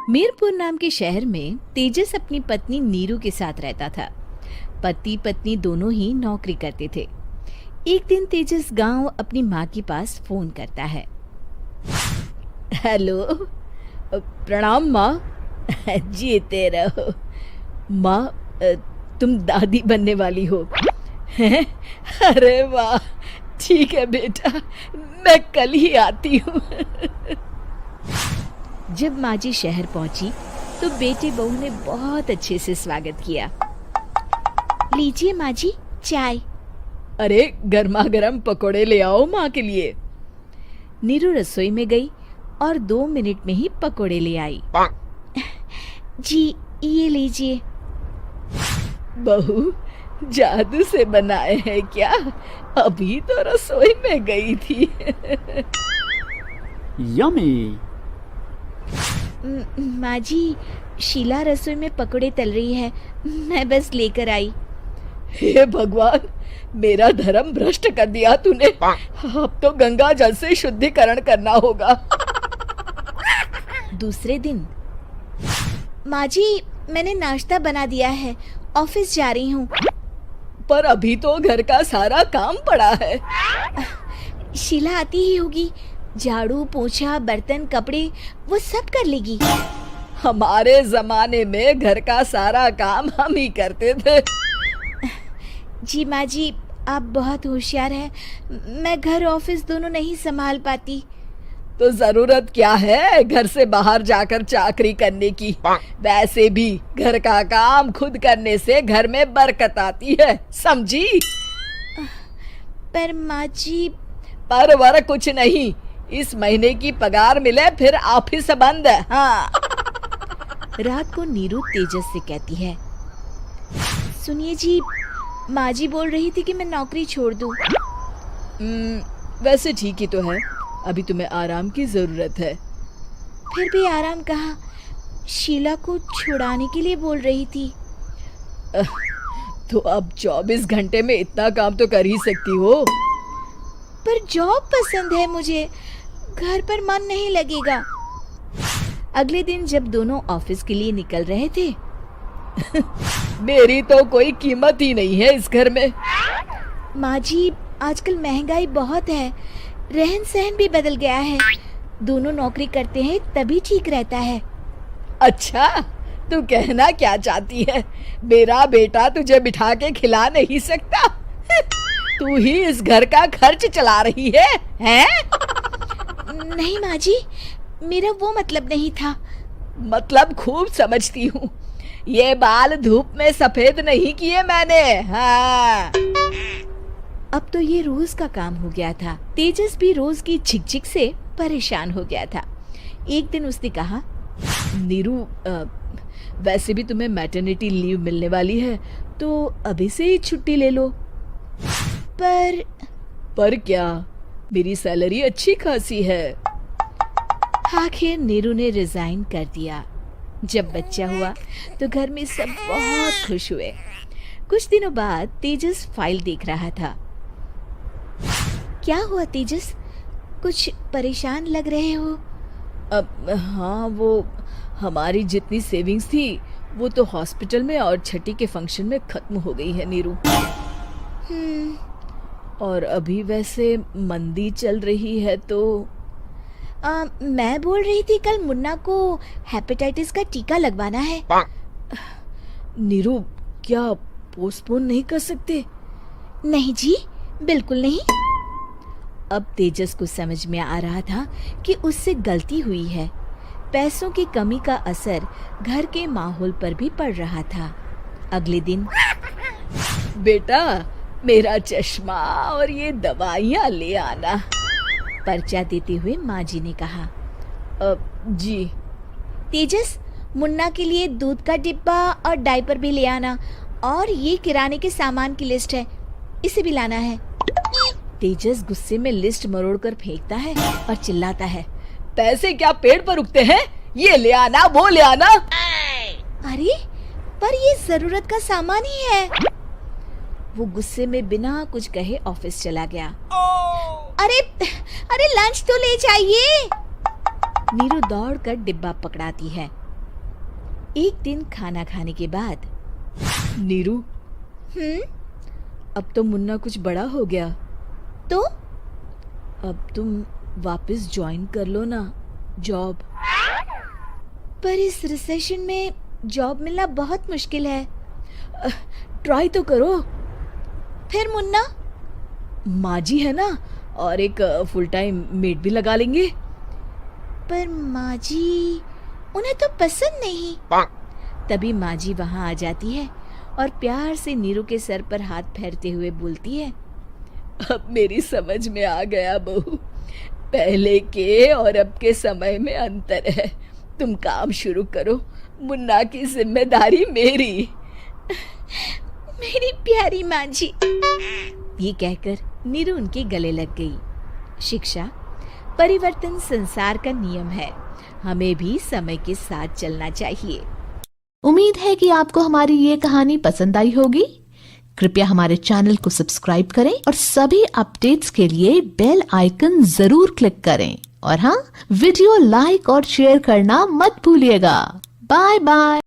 मीरपुर नाम के शहर में तेजस अपनी पत्नी नीरू के साथ रहता था। पति पत्नी दोनों ही नौकरी करते थे। एक दिन तेजस गांव अपनी माँ के पास फोन करता है। हेलो, प्रणाम माँ। जीते रहो माँ, तुम दादी बनने वाली हो हैं? अरे वाह, ठीक है बेटा, मैं कल ही आती हूँ। जब माँ जी शहर पहुंची तो बेटे बहू ने बहुत अच्छे से स्वागत किया। लीजिए माँ जी, चाय। अरे गर्मा गर्म पकोड़े ले आओ माँ के लिए। नीरू रसोई में गई और 2 मिनट में ही पकोड़े ले आई। जी ये लीजिए। बहू जादू से बनाए हैं क्या? अभी तो रसोई में गई थी। यम्मी। माँ जी, शीला रसोई में पकोड़े तल रही है, मैं बस लेकर आई। हे भगवान, मेरा धर्म भ्रष्ट कर दिया तूने। अब तो गंगा जल से शुद्धिकरण करना होगा। दूसरे दिन, माँ जी मैंने नाश्ता बना दिया है, ऑफिस जा रही हूँ। पर अभी तो घर का सारा काम पड़ा है। शीला आती ही होगी, झाड़ू पोछा बर्तन कपड़े वो सब कर लेगी। हमारे जमाने में घर का सारा काम हम ही करते थे। जी माँ जी, आप बहुत होशियार हैं, मैं घर ऑफिस दोनों नहीं संभाल पाती। तो जरूरत क्या है घर से बाहर जाकर चाकरी करने की? वैसे भी घर का काम खुद करने से घर में बरकत आती है, समझी? पर माँ जी। पर वर कुछ नहीं, इस महीने की पगार मिले फिर ऑफिस बंद। हाँ। रात को नीरू तेजस से कहती है, सुनिए जी, माँ जी बोल रही थी कि मैं नौकरी छोड़ दूं। वैसे ठीक ही तो है, अभी तुम्हें आराम की जरूरत है। फिर भी आराम कहाँ, शीला को छुड़ाने के लिए बोल रही थी। तो अब 24 घंटे में इतना काम तो कर ही सकती हो। पर जॉब पसंद है मुझे, घर पर मन नहीं लगेगा। अगले दिन जब दोनों ऑफिस के लिए निकल रहे थे, मेरी तो कोई कीमत ही नहीं है इस घर में। माँ जी, आजकल महंगाई बहुत है, रहन सहन भी बदल गया है, दोनों नौकरी करते हैं तभी ठीक रहता है। अच्छा, तू कहना क्या चाहती है? मेरा बेटा तुझे बिठा के खिला नहीं सकता? तू ही इस घर का खर्च चला रही है, हैं? नहीं माँ जी, मेरा वो मतलब नहीं था। मतलब खूब समझती हूँ, ये बाल धूप में सफेद नहीं किए मैंने। हाँ। अब तो ये रोज का काम हो गया था। तेजस भी रोज की झिकझिक से परेशान हो गया था। एक दिन उसने कहा, नीरू, वैसे भी तुम्हें मैटरनिटी लीव मिलने वाली है, तो अभी से ही छुट्टी ले लो। पर क्या, मेरी सैलरी अच्छी खासी है। आखिर नीरू ने रिजाइन कर दिया। जब बच्चा हुआ तो घर में सब बहुत खुश हुए। कुछ दिनों बाद तेजस फाइल देख रहा था। क्या हुआ तेजस, कुछ परेशान लग रहे हो? हाँ, वो हमारी जितनी सेविंग्स थी वो तो हॉस्पिटल में और छठी के फंक्शन में खत्म हो गई है नीरू। और अभी वैसे मंदी चल रही है तो मैं बोल रही थी कल मुन्ना को हेपेटाइटिस का टीका लगवाना है। नीरू, क्या पोस्टपोन नहीं कर सकते? नहीं जी, बिल्कुल नहीं। अब तेजस को समझ में आ रहा था कि उससे गलती हुई है। पैसों की कमी का असर घर के माहौल पर भी पड़ रहा था। अगले दिन, बेटा मेरा चश्मा और ये दवाइयाँ ले आना, पर्चा देते हुए माँ जी ने कहा। जी। तेजस, मुन्ना के लिए दूध का डिब्बा और डायपर भी ले आना, और ये किराने के सामान की लिस्ट है, इसे भी लाना है। तेजस गुस्से में लिस्ट मरोड़कर फेंकता है और चिल्लाता है, पैसे क्या पेड़ पर उगते हैं? ये ले आना, वो ले आना। अरे पर ये जरूरत का सामान ही है। वो गुस्से में बिना कुछ कहे ऑफिस चला गया। अरे लंच तो ले जाइए। नीरू दौड़कर डिब्बा पकड़ाती है। एक दिन खाना खाने के बाद, नीरू, अब तो मुन्ना कुछ बड़ा हो गया, तो अब तुम वापस ज्वाइन कर लो ना जॉब। पर इस रिसेशन में जॉब मिलना बहुत मुश्किल है। ट्राई तो करो। फिर मुन्ना? माँ जी है ना, और एक फुल टाइम मेड भी लगा लेंगे। पर माँ जी, उन्हें तो पसंद नहीं। तभी माँ जी वहाँ आ जाती है और प्यार से नीरू के सर पर हाथ फेरते हुए बोलती है, अब मेरी समझ में आ गया बहू, पहले के और अब के समय में अंतर है। तुम काम शुरू करो, मुन्ना की जिम्मेदारी मेरी। मेरी प्यारी माँ जी। ये कहकर नीरू उनके गले लग गई। शिक्षा, परिवर्तन संसार का नियम है, हमें भी समय के साथ चलना चाहिए। उम्मीद है कि आपको हमारी ये कहानी पसंद आई होगी। कृपया हमारे चैनल को सब्सक्राइब करें और सभी अपडेट्स के लिए बेल आइकन जरूर क्लिक करें। और हाँ, वीडियो लाइक और शेयर करना मत भूलिएगा। Bye bye.